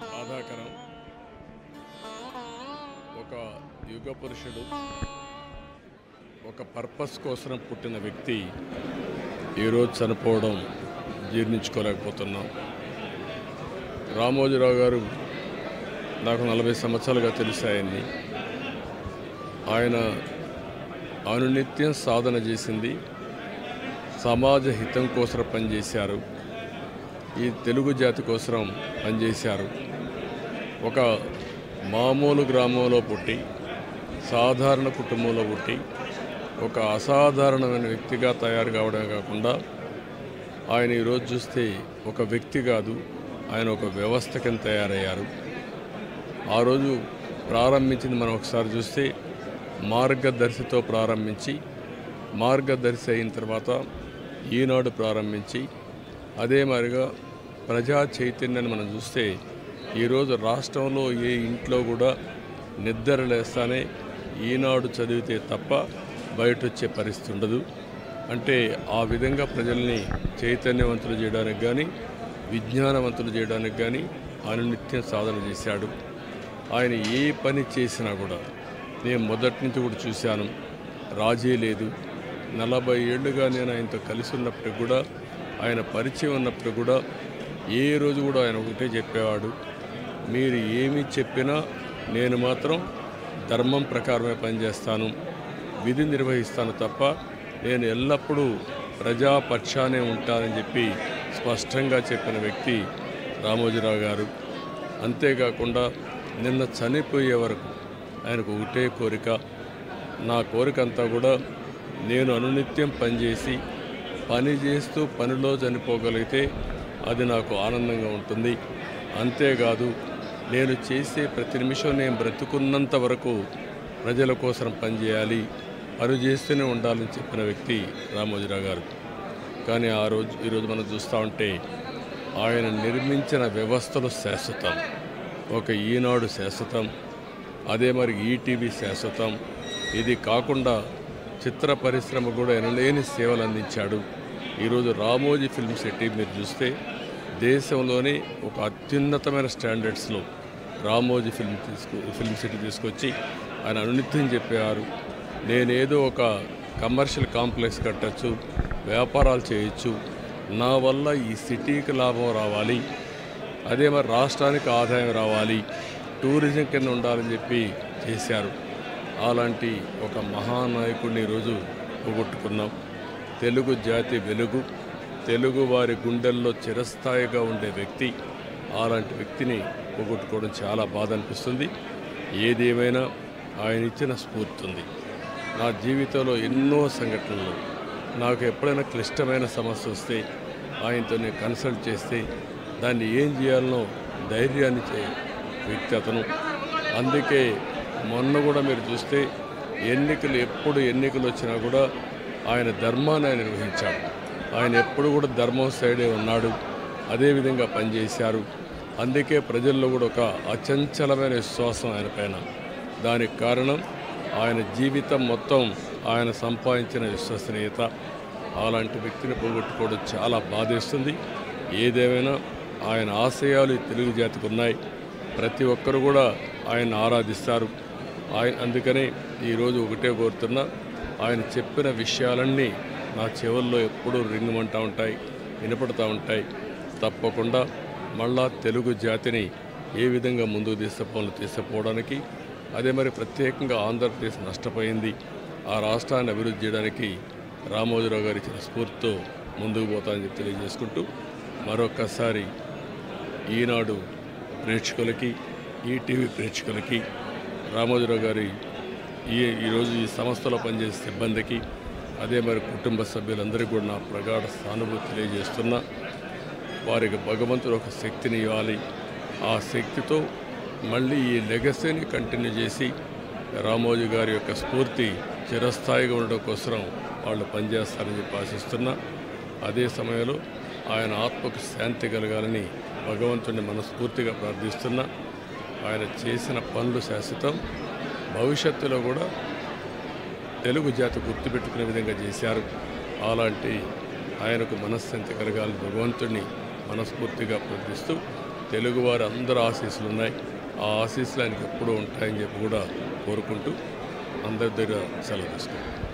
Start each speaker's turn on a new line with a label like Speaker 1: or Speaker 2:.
Speaker 1: బాధాకరం. ఒక యుగ పురుషుడు, ఒక పర్పస్ కోసం పుట్టిన వ్యక్తి ఈరోజు చనిపోవడం జీర్ణించుకోలేకపోతున్నాం. రామోజీరావు గారు నాకు 40 సంవత్సరాలుగా తెలిసాయని. ఆయన అనునిత్యం సాధన చేసింది సమాజ హితం కోసం పనిచేశారు. ఈ తెలుగు జాతి కోసం పనిచేశారు. ఒక మామూలు గ్రామంలో పుట్టి, సాధారణ కుటుంబంలో పుట్టి, ఒక అసాధారణమైన వ్యక్తిగా తయారు కావడమే కాకుండా ఆయన ఈరోజు చూస్తే ఒక వ్యక్తి కాదు, ఆయన ఒక వ్యవస్థ కింద తయారయ్యారు. ఆ రోజు ప్రారంభించింది మనం ఒకసారి చూస్తే మార్గదర్శితో ప్రారంభించి, మార్గదర్శి అయిన తర్వాత ఈనాడు ప్రారంభించి, అదే మాదిరిగా ప్రజా చైతన్యాన్ని మనం చూస్తే ఈరోజు రాష్ట్రంలో ఏ ఇంట్లో కూడా నిద్ర లేస్తానే ఈనాడు చదివితే తప్ప బయట వచ్చే పరిస్థితి ఉండదు. అంటే ఆ విధంగా ప్రజల్ని చైతన్యవంతులు చేయడానికి కానీ, విజ్ఞానవంతులు చేయడానికి కానీ అనునిత్యం సాధన చేశాడు. ఆయన ఏ పని చేసినా కూడా నేను మొదటి నుంచి కూడా చూశాను, రాజీ లేదు. 40 ఏళ్ళుగా నేను ఆయనతో కలిసి ఉన్నప్పుడు కూడా, ఆయన పరిచయం ఉన్నప్పుడు కూడా ఏ రోజు కూడా ఆయన ఒకటే చెప్పేవాడు, మీరు ఏమి చెప్పినా నేను మాత్రం ధర్మం ప్రకారమే పనిచేస్తాను, విధి నిర్వహిస్తాను తప్ప నేను ఎల్లప్పుడూ ప్రజాపక్షానే ఉంటానని చెప్పి స్పష్టంగా చెప్పిన వ్యక్తి రామోజీరావు గారు. అంతేకాకుండా నిన్న చనిపోయే వరకు ఆయనకు ఒకటే కోరిక, నా కోరిక అంతా కూడా నేను అనునిత్యం పనిచేసి పని చేస్తూ పనిలో చనిపోగలిగితే అది నాకు ఆనందంగా ఉంటుంది. అంతేకాదు నేను చేసే ప్రతి నిమిషం నేను బ్రతుకున్నంత వరకు ప్రజల కోసం పనిచేయాలి, పని చేస్తూనే ఉండాలని చెప్పిన వ్యక్తి రామోజీరావు గారు. కానీ ఈరోజు మనం చూస్తూ ఉంటే ఆయన నిర్మించిన వ్యవస్థలు శాశ్వతం. ఒక ఈనాడు శాశ్వతం, అదే మరి ఈటీవీ శాశ్వతం. ఇది కాకుండా చిత్ర పరిశ్రమ కూడా ఎనలేని సేవలు అందించాడు. ఈరోజు రామోజీ ఫిల్మ్ సిటీ మీరు చూస్తే దేశంలోనే ఒక అత్యున్నతమైన స్టాండర్డ్స్లో రామోజీ ఫిల్మ్ సిటీ తీసుకొచ్చి ఆయన అనునిత్యం చెప్పేవారు, నేనేదో ఒక కమర్షియల్ కాంప్లెక్స్ కట్టచ్చు, వ్యాపారాలు చేయొచ్చు, నా వల్ల ఈ సిటీకి లాభం రావాలి, అదే మరి రాష్ట్రానికి ఆదాయం రావాలి, టూరిజం కింద ఉండాలని చెప్పి చేశారు. అలాంటి ఒక మహానాయకుడిని ఈరోజు పోగొట్టుకున్నాం. తెలుగు జాతి వెలుగు, తెలుగు వారి గుండెల్లో చిరస్థాయిగా ఉండే వ్యక్తి, అలాంటి వ్యక్తిని పోగొట్టుకోవడం చాలా బాధ అనిపిస్తుంది. ఏదేమైనా ఆయన ఇచ్చిన స్ఫూర్తి ఉంది. నా జీవితంలో ఎన్నో సంఘటనలు, నాకు ఎప్పుడైనా క్లిష్టమైన సమస్య వస్తే ఆయనతో నేను కన్సల్ట్ చేస్తే దాన్ని ఏం చేయాలనో ధైర్యాన్ని ఇచ్చే వ్యక్తి అతను. అందుకే మొన్న కూడా మీరు చూస్తే ఎప్పుడు ఎన్నికలు వచ్చినా కూడా ఆయన ధర్మాన్ని ఆయన నిర్వహించాడు. ఆయన ఎప్పుడు కూడా ధర్మం సైడే ఉన్నాడు, అదేవిధంగా పనిచేశారు. అందుకే ప్రజల్లో కూడా ఒక అచంచలమైన విశ్వాసం ఆయన పైన. దానికి కారణం ఆయన జీవితం మొత్తం ఆయన సంపాదించిన విశ్వసనీయత. అలాంటి వ్యక్తిని పోగొట్టుకోవడం చాలా బాధేస్తుంది. ఏదేమైనా ఆయన ఆశయాలు ఈ తెలుగు జాతికి ఉన్నాయి. ప్రతి ఒక్కరు కూడా ఆయన ఆరాధిస్తారు. అందుకనే ఈరోజు ఒకటే కోరుతున్నా, ఆయన చెప్పిన విషయాలన్నీ నా చెవుల్లో ఎప్పుడూ రింగుమంటూ ఉంటాయి, వినపడుతూ ఉంటాయి. తప్పకుండా మళ్ళా తెలుగు జాతిని ఏ విధంగా ముందుకు తీసుకుపోవడానికి, అదే మరి ప్రత్యేకంగా ఆంధ్రప్రదేశ్ నష్టపోయింది, ఆ రాష్ట్రాన్ని అభివృద్ధి చేయడానికి రామోజీరావు గారు ఇచ్చిన స్ఫూర్తితో ముందుకు పోతానని చెప్పి తెలియజేసుకుంటూ, మరొక్కసారి ఈనాడు ప్రేక్షకులకి, ఈటీవీ ప్రేక్షకులకి, రామోజీరావు గారి ఈరోజు ఈ సంస్థలో పనిచేసే సిబ్బందికి, అదే మరి కుటుంబ సభ్యులందరికీ కూడా నా ప్రగాఢ సానుభూతి తెలియజేస్తున్నా. వారికి భగవంతుడు ఒక శక్తిని ఇవ్వాలి. ఆ శక్తితో మళ్ళీ ఈ లెగసీని కంటిన్యూ చేసి రామోజీ గారి యొక్క స్ఫూర్తి చిరస్థాయిగా ఉండడం కోసం వాళ్ళు పనిచేస్తారని చెప్పి ఆశిస్తున్నా. అదే సమయంలో ఆయన ఆత్మకు శాంతి కలగాలని భగవంతుడిని మనస్ఫూర్తిగా ప్రార్థిస్తున్నా. ఆయన చేసిన పనులు శాశ్వతం. భవిష్యత్తులో కూడా తెలుగు జాతి గుర్తుపెట్టుకునే విధంగా చేశారు. అలాంటి ఆయనకు మనశ్శాంతి కలగాలని భగవంతుడిని మనస్ఫూర్తిగా ప్రార్థిస్తూ తెలుగువారి అందరి ఆశీస్సులు ఉన్నాయి. ఆ ఆశీస్సులు ఆయనకి ఎప్పుడూ ఉంటాయని చెప్పి కూడా కోరుకుంటూ అందరి దగ్గర సెలవు తీసుకుంటాం.